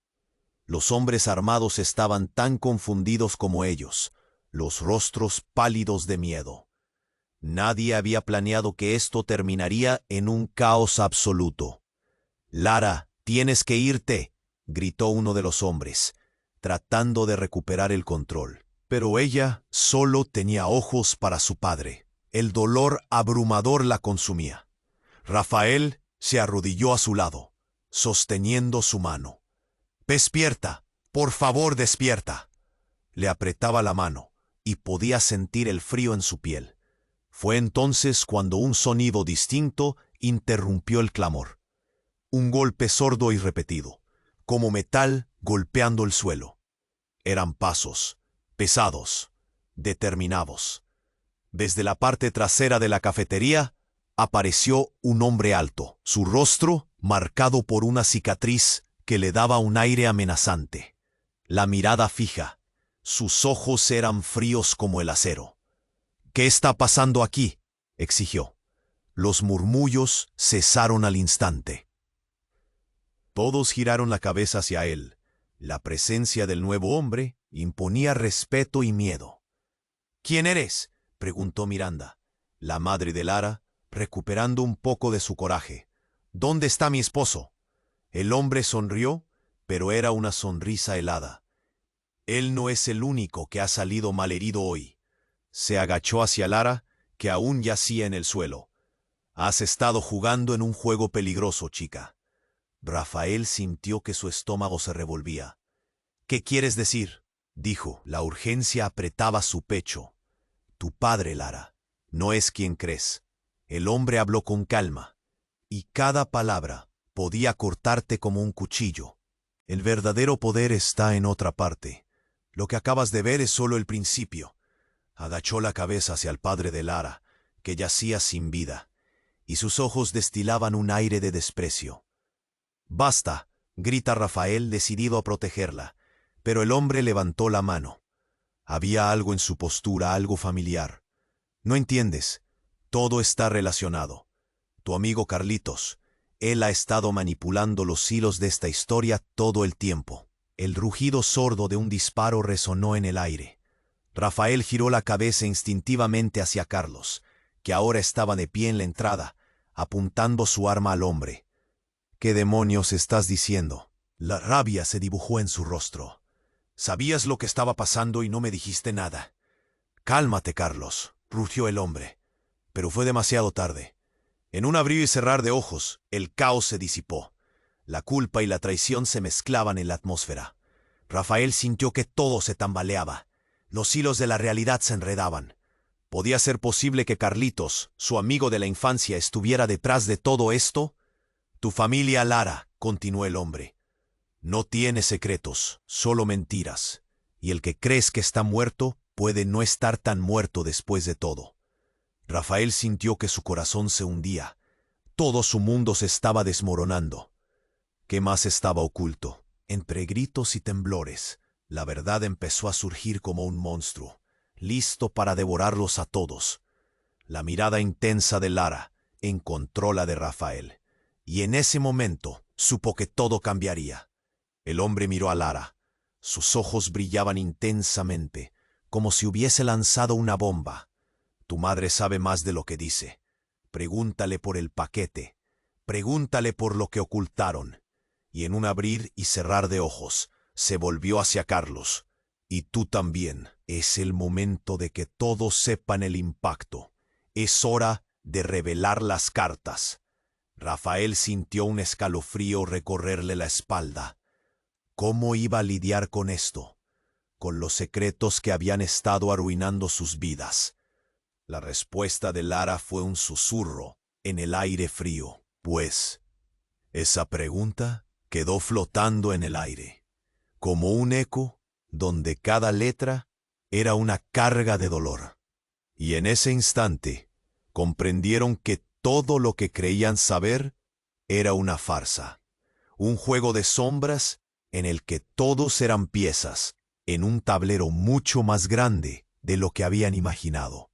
Los hombres armados estaban tan confundidos como ellos, los rostros pálidos de miedo. Nadie había planeado que esto terminaría en un caos absoluto. «Lara, tienes que irte», gritó uno de los hombres, tratando de recuperar el control. Pero ella solo tenía ojos para su padre. El dolor abrumador la consumía. Rafael se arrodilló a su lado, sosteniendo su mano. «Despierta, por favor, despierta». Le apretaba la mano y podía sentir el frío en su piel. Fue entonces cuando un sonido distinto interrumpió el clamor. Un golpe sordo y repetido, como metal golpeando el suelo. Eran pasos, pesados, determinados. Desde la parte trasera de la cafetería apareció un hombre alto, su rostro marcado por una cicatriz que le daba un aire amenazante. La mirada fija, sus ojos eran fríos como el acero. «¿Qué está pasando aquí?», exigió. Los murmullos cesaron al instante. Todos giraron la cabeza hacia él. La presencia del nuevo hombre imponía respeto y miedo. «¿Quién eres?», preguntó Miranda, la madre de Lara, recuperando un poco de su coraje. «¿Dónde está mi esposo?». El hombre sonrió, pero era una sonrisa helada. «Él no es el único que ha salido malherido hoy». Se agachó hacia Lara, que aún yacía en el suelo. «Has estado jugando en un juego peligroso, chica». Rafael sintió que su estómago se revolvía. «¿Qué quieres decir?», dijo. La urgencia apretaba su pecho. «Tu padre, Lara, no es quien crees». El hombre habló con calma, y cada palabra podía cortarte como un cuchillo. «El verdadero poder está en otra parte. Lo que acabas de ver es solo el principio». Agachó la cabeza hacia el padre de Lara, que yacía sin vida, y sus ojos destilaban un aire de desprecio. «Basta», grita Rafael, decidido a protegerla, pero el hombre levantó la mano. Había algo en su postura, algo familiar. «No entiendes. Todo está relacionado. Tu amigo Carlitos, él ha estado manipulando los hilos de esta historia todo el tiempo». El rugido sordo de un disparo resonó en el aire. Rafael giró la cabeza instintivamente hacia Carlos, que ahora estaba de pie en la entrada, apuntando su arma al hombre. «¿Qué demonios estás diciendo?». La rabia se dibujó en su rostro. «Sabías lo que estaba pasando y no me dijiste nada». «Cálmate, Carlos», rugió el hombre. Pero fue demasiado tarde. En un abrir y cerrar de ojos, el caos se disipó. La culpa y la traición se mezclaban en la atmósfera. Rafael sintió que todo se tambaleaba. Los hilos de la realidad se enredaban. ¿Podía ser posible que Carlitos, su amigo de la infancia, estuviera detrás de todo esto? «Tu familia, Lara», continuó el hombre, «no tiene secretos, solo mentiras. Y el que crees que está muerto puede no estar tan muerto después de todo». Rafael sintió que su corazón se hundía. Todo su mundo se estaba desmoronando. ¿Qué más estaba oculto? Entre gritos y temblores, la verdad empezó a surgir como un monstruo, listo para devorarlos a todos. La mirada intensa de Lara encontró la de Rafael, y en ese momento supo que todo cambiaría. El hombre miró a Lara. Sus ojos brillaban intensamente, como si hubiese lanzado una bomba. «Tu madre sabe más de lo que dice. Pregúntale por el paquete. Pregúntale por lo que ocultaron». Y en un abrir y cerrar de ojos, se volvió hacia Carlos. «Y tú también. Es el momento de que todos sepan el impacto. Es hora de revelar las cartas». Rafael sintió un escalofrío recorrerle la espalda. ¿Cómo iba a lidiar con esto? Con los secretos que habían estado arruinando sus vidas. La respuesta de Lara fue un susurro en el aire frío, pues esa pregunta quedó flotando en el aire, como un eco donde cada letra era una carga de dolor. Y en ese instante comprendieron que todo lo que creían saber era una farsa, un juego de sombras en el que todos eran piezas en un tablero mucho más grande de lo que habían imaginado.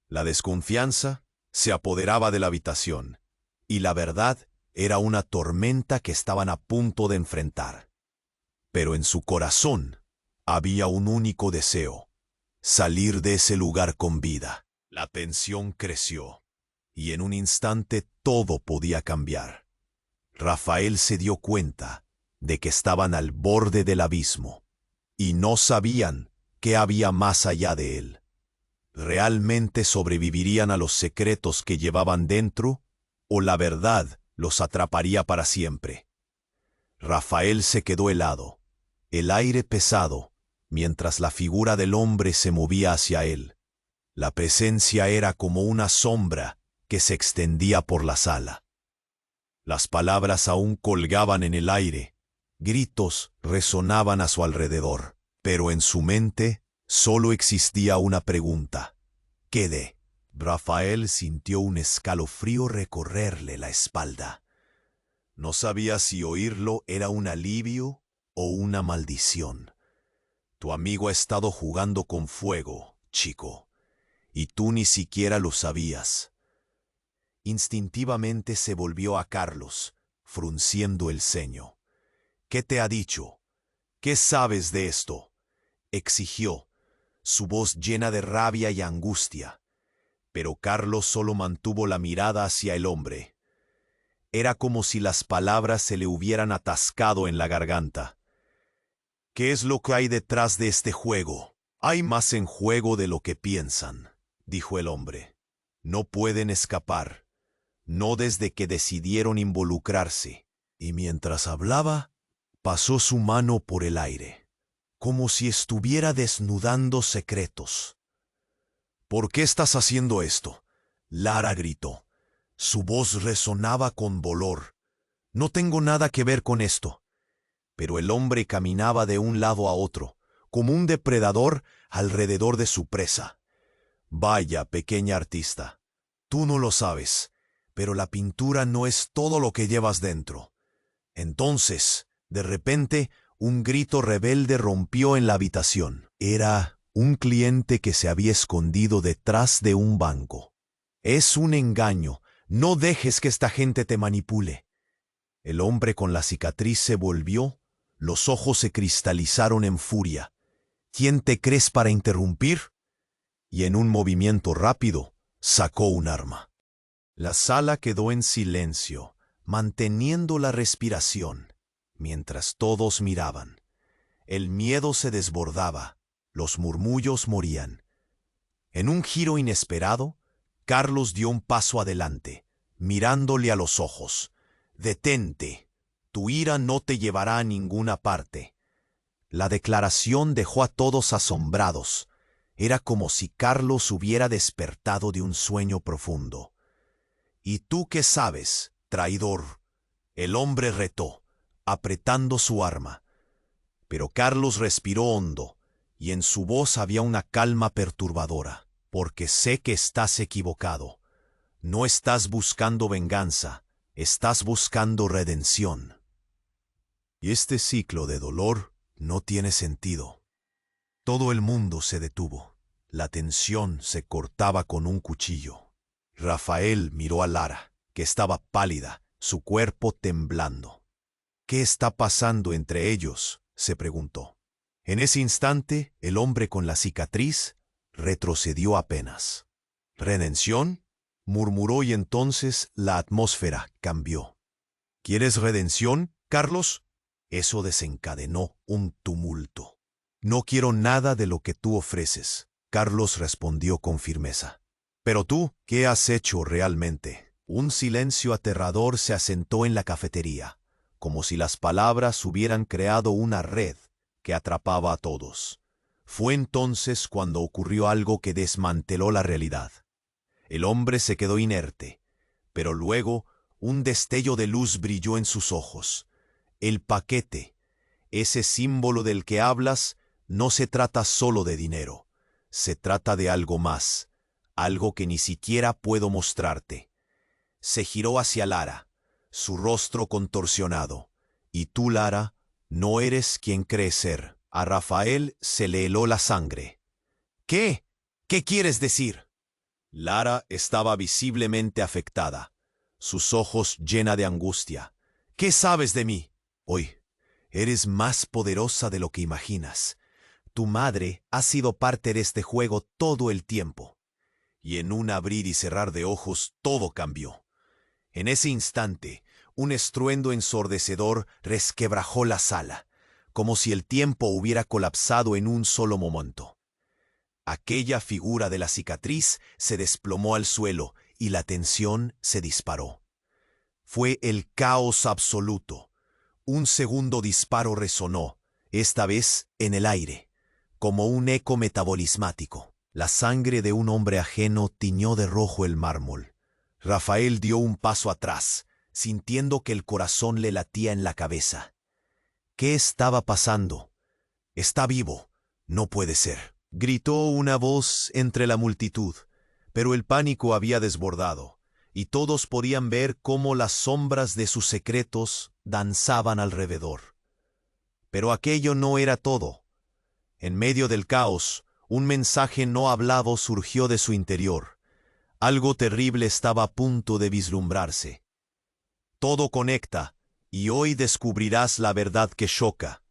La desconfianza se apoderaba de la habitación, y la verdad era una tormenta que estaban a punto de enfrentar. Pero en su corazón había un único deseo: salir de ese lugar con vida. La tensión creció, y en un instante todo podía cambiar. Rafael se dio cuenta de que estaban al borde del abismo, y no sabían qué había más allá de él. ¿Realmente sobrevivirían a los secretos que llevaban dentro, o la verdad los atraparía para siempre? Rafael se quedó helado, el aire pesado, mientras la figura del hombre se movía hacia él. La presencia era como una sombra que se extendía por la sala. Las palabras aún colgaban en el aire, gritos resonaban a su alrededor, pero en su mente solo existía una pregunta: ¿qué de? Rafael sintió un escalofrío recorrerle la espalda. No sabía si oírlo era un alivio o una maldición. Tu amigo ha estado jugando con fuego, chico, y tú ni siquiera lo sabías. Instintivamente se volvió a Carlos, frunciendo el ceño. ¿Qué te ha dicho? ¿Qué sabes de esto?, exigió, su voz llena de rabia y angustia. Pero Carlos solo mantuvo la mirada hacia el hombre. Era como si las palabras se le hubieran atascado en la garganta. ¿Qué es lo que hay detrás de este juego? Hay más en juego de lo que piensan, dijo el hombre. No pueden escapar, no desde que decidieron involucrarse. Y mientras hablaba, pasó su mano por el aire, como si estuviera desnudando secretos. ¿Por qué estás haciendo esto?, Lara gritó. Su voz resonaba con dolor. No tengo nada que ver con esto. Pero el hombre caminaba de un lado a otro, como un depredador alrededor de su presa. Vaya, pequeña artista, tú no lo sabes, pero la pintura no es todo lo que llevas dentro. Entonces, de repente, un grito rebelde rompió en la habitación. Era un cliente que se había escondido detrás de un banco. Es un engaño. No dejes que esta gente te manipule. El hombre con la cicatriz se volvió, los ojos se cristalizaron en furia. ¿Quién te crees para interrumpir? Y en un movimiento rápido, sacó un arma. La sala quedó en silencio, manteniendo la respiración, mientras todos miraban. El miedo se desbordaba, los murmullos morían. En un giro inesperado, Carlos dio un paso adelante, mirándole a los ojos. «Detente, tu ira no te llevará a ninguna parte». La declaración dejó a todos asombrados. Era como si Carlos hubiera despertado de un sueño profundo. «¿Y tú qué sabes, traidor?», el hombre retó, apretando su arma. Pero Carlos respiró hondo, y en su voz había una calma perturbadora. «Porque sé que estás equivocado. No estás buscando venganza, estás buscando redención. Y este ciclo de dolor no tiene sentido». Todo el mundo se detuvo. La tensión se cortaba con un cuchillo. Rafael miró a Lara, que estaba pálida, su cuerpo temblando. «¿Qué está pasando entre ellos?», se preguntó. En ese instante, el hombre con la cicatriz retrocedió apenas. «¿Redención?», murmuró, y entonces la atmósfera cambió. «¿Quieres redención, Carlos?». Eso desencadenó un tumulto. «No quiero nada de lo que tú ofreces», Carlos respondió con firmeza. «Pero tú, ¿qué has hecho realmente?». Un silencio aterrador se asentó en la cafetería, como si las palabras hubieran creado una red que atrapaba a todos. Fue entonces cuando ocurrió algo que desmanteló la realidad. El hombre se quedó inerte, pero luego un destello de luz brilló en sus ojos. El paquete, ese símbolo del que hablas, no se trata solo de dinero. Se trata de algo más, algo que ni siquiera puedo mostrarte. Se giró hacia Lara, su rostro contorsionado. Y tú, Lara, no eres quien crees ser. A Rafael se le heló la sangre. ¿Qué? ¿Qué quieres decir? Lara estaba visiblemente afectada, sus ojos llena de angustia. ¿Qué sabes de mí? Hoy, eres más poderosa de lo que imaginas. Tu madre ha sido parte de este juego todo el tiempo. Y en un abrir y cerrar de ojos todo cambió. En ese instante, un estruendo ensordecedor resquebrajó la sala, como si el tiempo hubiera colapsado en un solo momento. Aquella figura de la cicatriz se desplomó al suelo y la tensión se disparó. Fue el caos absoluto. Un segundo disparo resonó, esta vez en el aire, como un eco metabolismático. La sangre de un hombre ajeno tiñó de rojo el mármol. Rafael dio un paso atrás, sintiendo que el corazón le latía en la cabeza. ¿Qué estaba pasando? Está vivo. No puede ser. Gritó una voz entre la multitud, pero el pánico había desbordado, y todos podían ver cómo las sombras de sus secretos danzaban alrededor. Pero aquello no era todo. En medio del caos, un mensaje no hablado surgió de su interior. Algo terrible estaba a punto de vislumbrarse. Todo conecta, y hoy descubrirás la verdad que choca.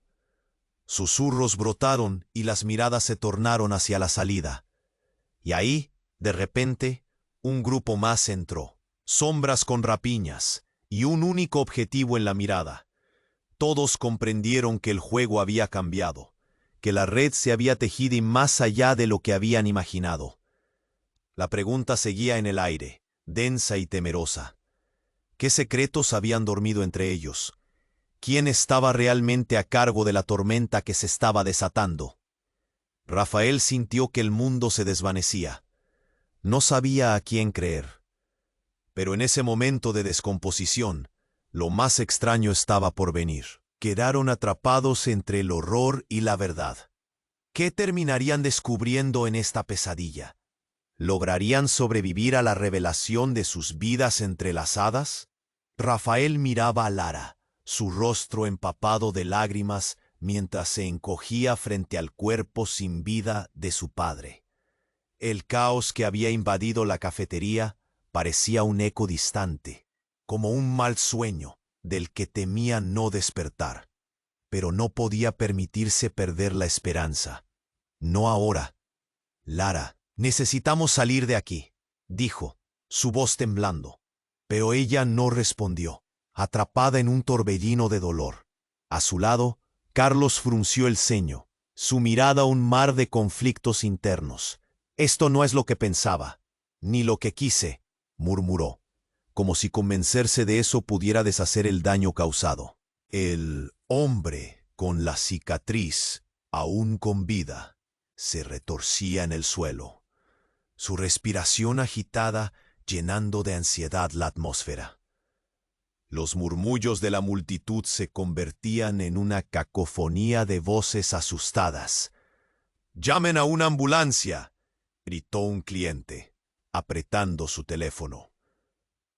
Susurros brotaron y las miradas se tornaron hacia la salida. Y ahí, de repente, un grupo más entró. Sombras con rapiñas, y un único objetivo en la mirada. Todos comprendieron que el juego había cambiado, que la red se había tejido más allá de lo que habían imaginado. La pregunta seguía en el aire, densa y temerosa. ¿Qué secretos habían dormido entre ellos? ¿Quién estaba realmente a cargo de la tormenta que se estaba desatando? Rafael sintió que el mundo se desvanecía. No sabía a quién creer. Pero en ese momento de descomposición, lo más extraño estaba por venir. Quedaron atrapados entre el horror y la verdad. ¿Qué terminarían descubriendo en esta pesadilla? ¿Lograrían sobrevivir a la revelación de sus vidas entrelazadas? Rafael miraba a Lara, su rostro empapado de lágrimas mientras se encogía frente al cuerpo sin vida de su padre. El caos que había invadido la cafetería parecía un eco distante, como un mal sueño del que temía no despertar. Pero no podía permitirse perder la esperanza. No ahora. Lara, necesitamos salir de aquí, dijo, su voz temblando. Pero ella no respondió, atrapada en un torbellino de dolor. A su lado, Carlos frunció el ceño, su mirada un mar de conflictos internos. Esto no es lo que pensaba, ni lo que quise, murmuró, como si convencerse de eso pudiera deshacer el daño causado. El hombre con la cicatriz, aún con vida, se retorcía en el suelo, su respiración agitada llenando de ansiedad la atmósfera. Los murmullos de la multitud se convertían en una cacofonía de voces asustadas. «¡Llamen a una ambulancia!», gritó un cliente, apretando su teléfono.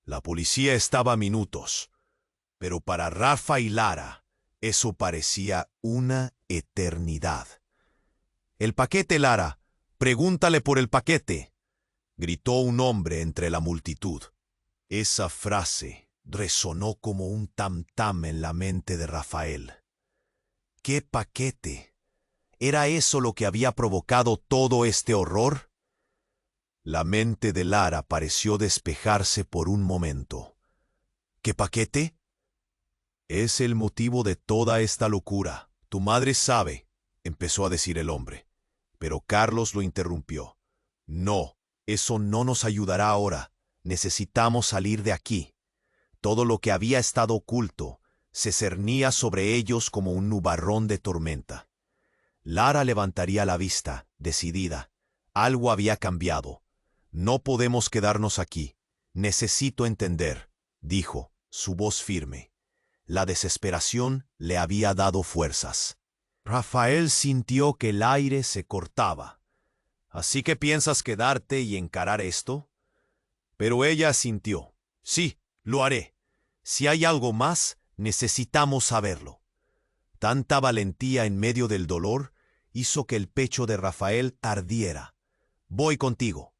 La policía estaba a minutos, pero para Rafa y Lara eso parecía una eternidad. «¡El paquete, Lara! ¡Pregúntale por el paquete!», gritó un hombre entre la multitud. Esa frase resonó como un tam-tam en la mente de Rafael. ¿Qué paquete? ¿Era eso lo que había provocado todo este horror? La mente de Lara pareció despejarse por un momento. ¿Qué paquete? Es el motivo de toda esta locura. Tu madre sabe, empezó a decir el hombre. Pero Carlos lo interrumpió. No, eso no nos ayudará ahora. Necesitamos salir de aquí. Todo lo que había estado oculto se cernía sobre ellos como un nubarrón de tormenta. Lara levantaría la vista, decidida. Algo había cambiado. No podemos quedarnos aquí. Necesito entender, dijo, su voz firme. La desesperación le había dado fuerzas. Rafael sintió que el aire se cortaba. ¿Así que piensas quedarte y encarar esto? Pero ella asintió. Sí, lo haré. Si hay algo más, necesitamos saberlo. Tanta valentía en medio del dolor hizo que el pecho de Rafael ardiera. Voy contigo.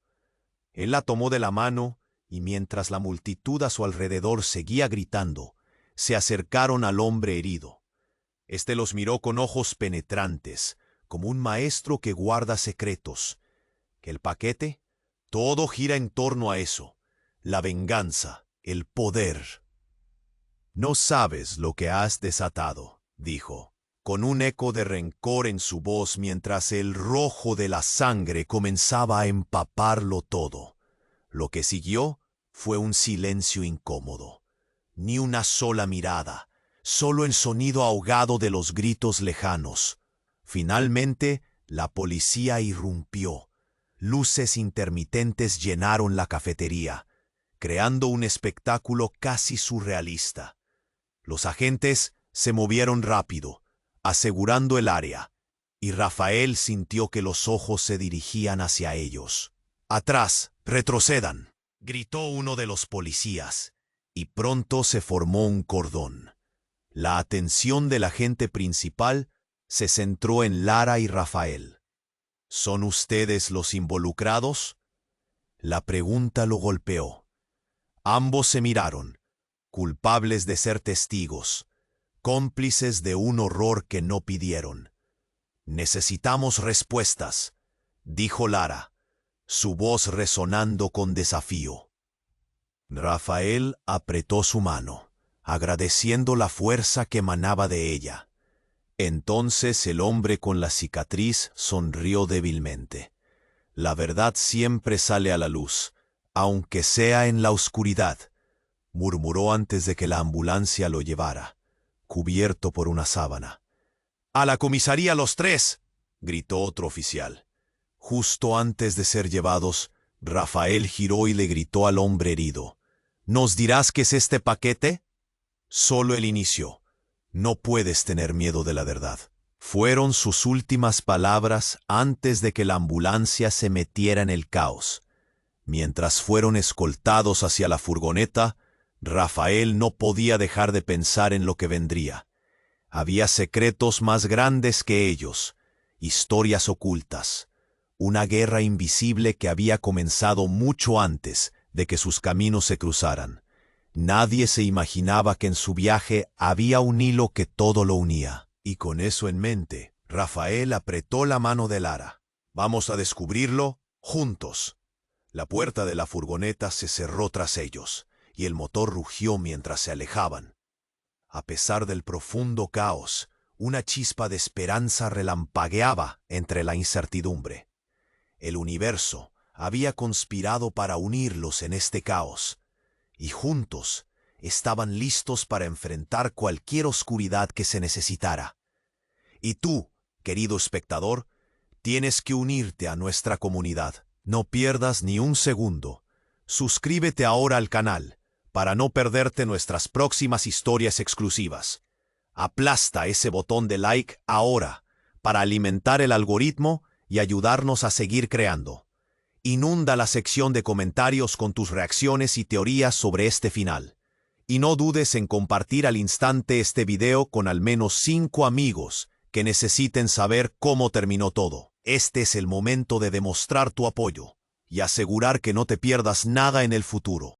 Él la tomó de la mano y mientras la multitud a su alrededor seguía gritando, se acercaron al hombre herido. Este los miró con ojos penetrantes, como un maestro que guarda secretos. ¿Que el paquete? Todo gira en torno a eso. La venganza, el poder. No sabes lo que has desatado, dijo, con un eco de rencor en su voz mientras el rojo de la sangre comenzaba a empaparlo todo. Lo que siguió fue un silencio incómodo. Ni una sola mirada, solo el sonido ahogado de los gritos lejanos. Finalmente, la policía irrumpió. Luces intermitentes llenaron la cafetería, creando un espectáculo casi surrealista. Los agentes se movieron rápido, asegurando el área, y Rafael sintió que los ojos se dirigían hacia ellos. «¡Atrás! ¡Retrocedan!», gritó uno de los policías, y pronto se formó un cordón. La atención del agente principal se centró en Lara y Rafael. ¿Son ustedes los involucrados? La pregunta lo golpeó. Ambos se miraron, culpables de ser testigos, cómplices de un horror que no pidieron. Necesitamos respuestas, dijo Lara, su voz resonando con desafío. Rafael apretó su mano, agradeciendo la fuerza que emanaba de ella. Entonces el hombre con la cicatriz sonrió débilmente. La verdad siempre sale a la luz, aunque sea en la oscuridad, murmuró antes de que la ambulancia lo llevara, cubierto por una sábana. «¡A la comisaría los tres!», gritó otro oficial. Justo antes de ser llevados, Rafael giró y le gritó al hombre herido. «¿Nos dirás qué es este paquete?» «Solo el inicio. No puedes tener miedo de la verdad». Fueron sus últimas palabras antes de que la ambulancia se metiera en el caos. Mientras fueron escoltados hacia la furgoneta, Rafael no podía dejar de pensar en lo que vendría. Había secretos más grandes que ellos, historias ocultas, una guerra invisible que había comenzado mucho antes de que sus caminos se cruzaran. Nadie se imaginaba que en su viaje había un hilo que todo lo unía. Y con eso en mente, Rafael apretó la mano de Lara. «Vamos a descubrirlo juntos». La puerta de la furgoneta se cerró tras ellos, y el motor rugió mientras se alejaban. A pesar del profundo caos, una chispa de esperanza relampagueaba entre la incertidumbre. El universo había conspirado para unirlos en este caos, y juntos estaban listos para enfrentar cualquier oscuridad que se necesitara. Y tú, querido espectador, tienes que unirte a nuestra comunidad. No pierdas ni un segundo. Suscríbete ahora al canal para no perderte nuestras próximas historias exclusivas. Aplasta ese botón de like ahora para alimentar el algoritmo y ayudarnos a seguir creando. Inunda la sección de comentarios con tus reacciones y teorías sobre este final. Y no dudes en compartir al instante este video con al menos 5 amigos que necesiten saber cómo terminó todo. Este es el momento de demostrar tu apoyo y asegurar que no te pierdas nada en el futuro.